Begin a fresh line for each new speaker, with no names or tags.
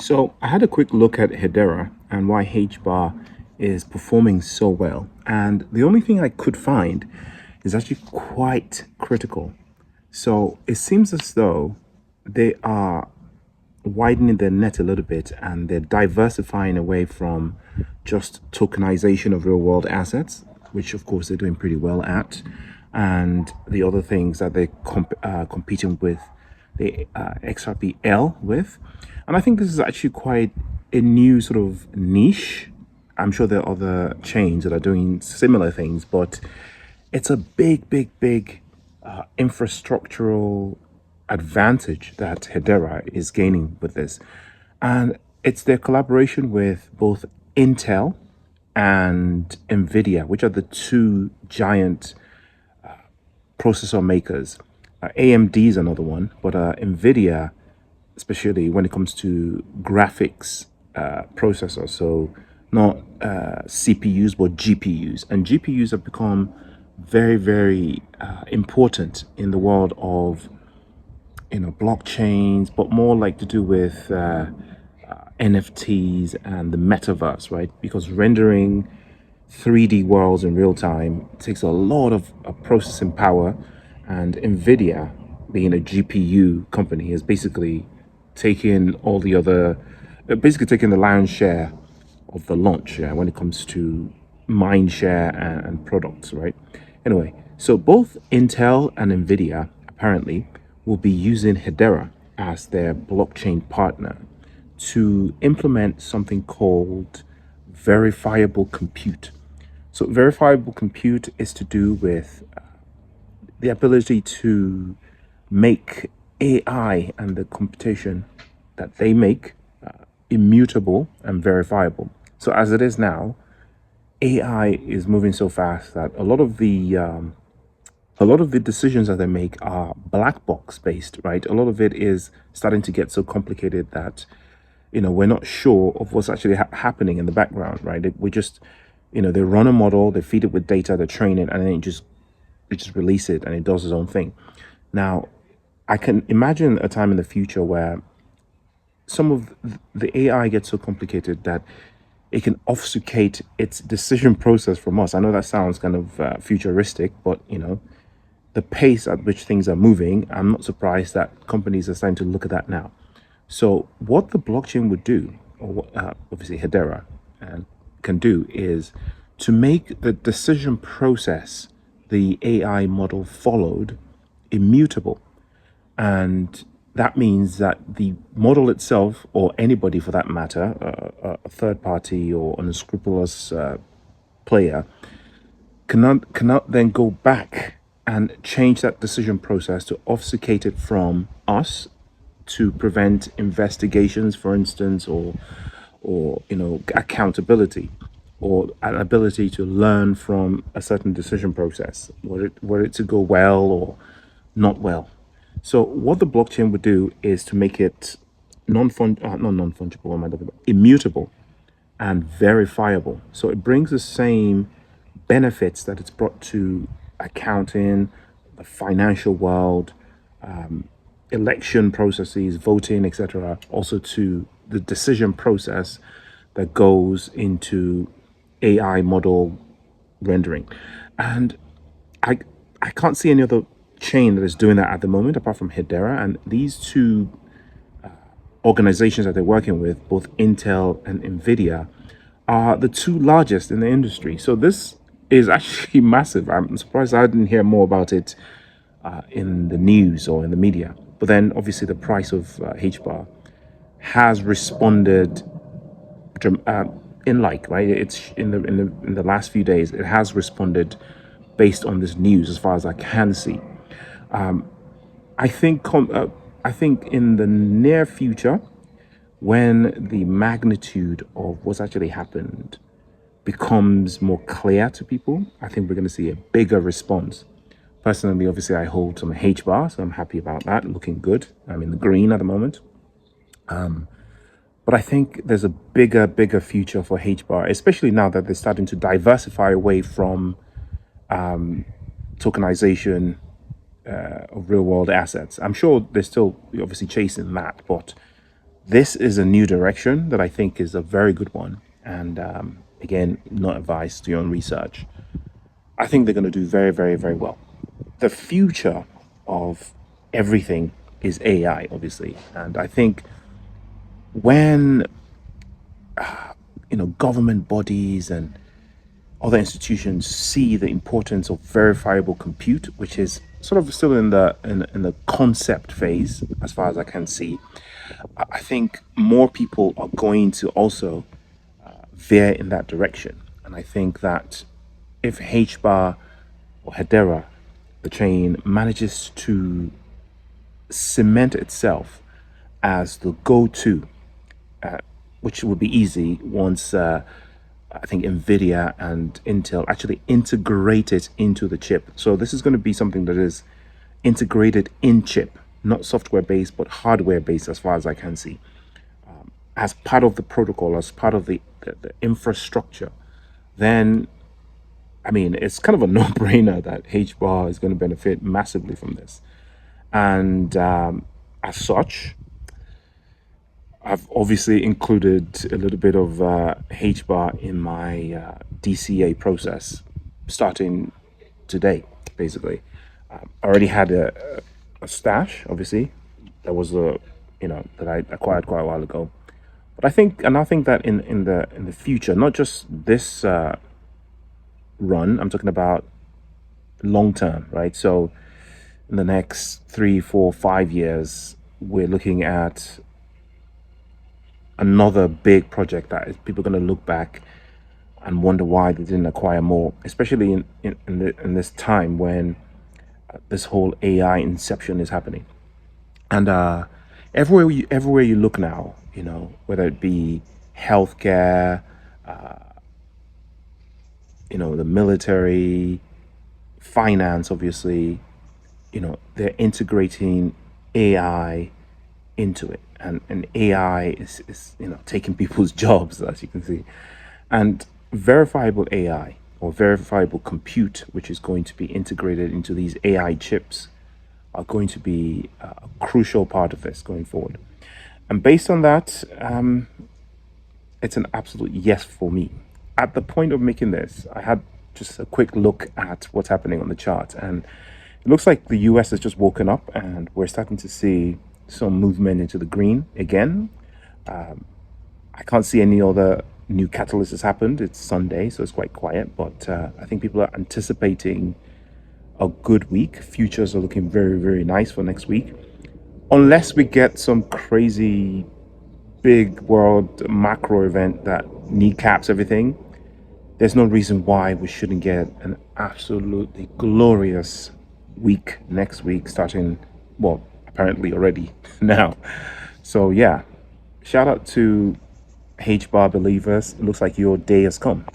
So I had a quick look at Hedera and why HBAR is performing so well. And the only thing I could find is actually quite critical. So it seems as though they are widening their net a little bit and they're diversifying away from just tokenization of real world assets, which of course they're doing pretty well at, and the other things that they're competing with the XRPL with. And I think this is actually quite a new sort of niche. I'm sure there are other chains that are doing similar things, but it's a big infrastructural advantage that Hedera is gaining with this. And it's their collaboration with both Intel and Nvidia, which are the two giant processor makers. AMD is another one, but Nvidia, especially when it comes to graphics processors, so not CPUs but GPUs, and GPUs have become very important in the world of blockchains, but more like to do with NFTs and the metaverse, right? Because rendering 3D worlds in real time takes a lot of processing power, and Nvidia, being a GPU company, has basically taken all the other, basically taken the lion's share of the launch, when it comes to mind share and products, right? Anyway, so both Intel and Nvidia apparently will be using Hedera as their blockchain partner to implement something called verifiable compute. So verifiable compute is to do with the ability to make AI and the computation that they make immutable and verifiable. So as it is now, AI is moving so fast that a lot of the decisions that they make are black box based, right? A lot of it is starting to get so complicated that we're not sure of what's actually happening in the background, right? We just they run a model, they feed it with data, they train it, and then it just release it and it does its own thing. Now, I can imagine a time in the future where some of the AI gets so complicated that it can obfuscate its decision process from us. I know that sounds kind of futuristic, but the pace at which things are moving, I'm not surprised that companies are starting to look at that now. So what the blockchain would do, or what, obviously Hedera can do, is to make the decision process the AI model followed immutable. And that means that the model itself, or anybody for that matter, a third party or an unscrupulous player, cannot then go back and change that decision process to obfuscate it from us, to prevent investigations, for instance, or accountability, or an ability to learn from a certain decision process, were it to go well or not well. So what the blockchain would do is to make it not non-fungible, what am I talking about? Immutable and verifiable. So it brings the same benefits that it's brought to accounting, the financial world, election processes, voting, etc., also to the decision process that goes into AI model rendering. And I I can't see any other chain that is doing that at the moment apart from Hedera. And these two organizations that they're working with, both Intel and Nvidia, are the two largest in the industry. So this is actually massive. I'm surprised I didn't hear more about it in the news or in the media. But then obviously the price of HBAR has responded in like, right? It's in the last few days, it has responded based on this news as far as I can see. I think I think in the near future, when the magnitude of what's actually happened becomes more clear to people, I think we're going to see a bigger response. Personally, obviously, I hold some HBAR, so I'm happy about that. Looking good. I'm in the green at the moment. But I think there's a bigger future for HBAR, especially now that they're starting to diversify away from tokenization of real world assets. I'm sure they're still obviously chasing that, but This is a new direction that I think is a very good one. And again, not advised to your own research. I think they're going to do very, very, very well. The future of everything is AI, obviously. And I think when, government bodies and other institutions see the importance of verifiable compute, which is sort of still in the concept phase, as far as I can see, I think more people are going to also veer in that direction. And I think that if HBAR or Hedera, the chain, manages to cement itself as the go-to, which would be easy once I think Nvidia and Intel actually integrate it into the chip. So this is going to be something that is integrated in chip, not software based, but hardware based, as far as I can see, as part of the protocol, as part of the infrastructure. Then, I mean, it's kind of a no-brainer that HBAR is going to benefit massively from this. And as such, I've obviously included a little bit of HBAR in my DCA process starting today, basically. I already had a stash, obviously. That was that I acquired quite a while ago. But I think that in the future, not just this run, I'm talking about long term, right? So in the next 3, 4, 5 years, we're looking at another big project that people are going to look back and wonder why they didn't acquire more, especially in this time when this whole AI inception is happening. And everywhere you look now, whether it be healthcare, the military, finance, obviously, they're integrating AI into it, and AI is taking people's jobs, as you can see. And verifiable AI or verifiable compute, which is going to be integrated into these AI chips, are going to be a crucial part of this going forward. And based on that, it's an absolute yes for me. At the point of making this, I had just a quick look at what's happening on the chart, and it looks like the US has just woken up and we're starting to see some movement into the green again. I can't see any other new catalyst has happened. It's Sunday, so it's quite quiet, but I think people are anticipating a good week. Futures are looking very, very nice for next week. Unless we get some crazy big world macro event that kneecaps everything, there's no reason why we shouldn't get an absolutely glorious week next week, starting, well, apparently already now. So, yeah, shout out to HBAR believers. It looks like your day has come.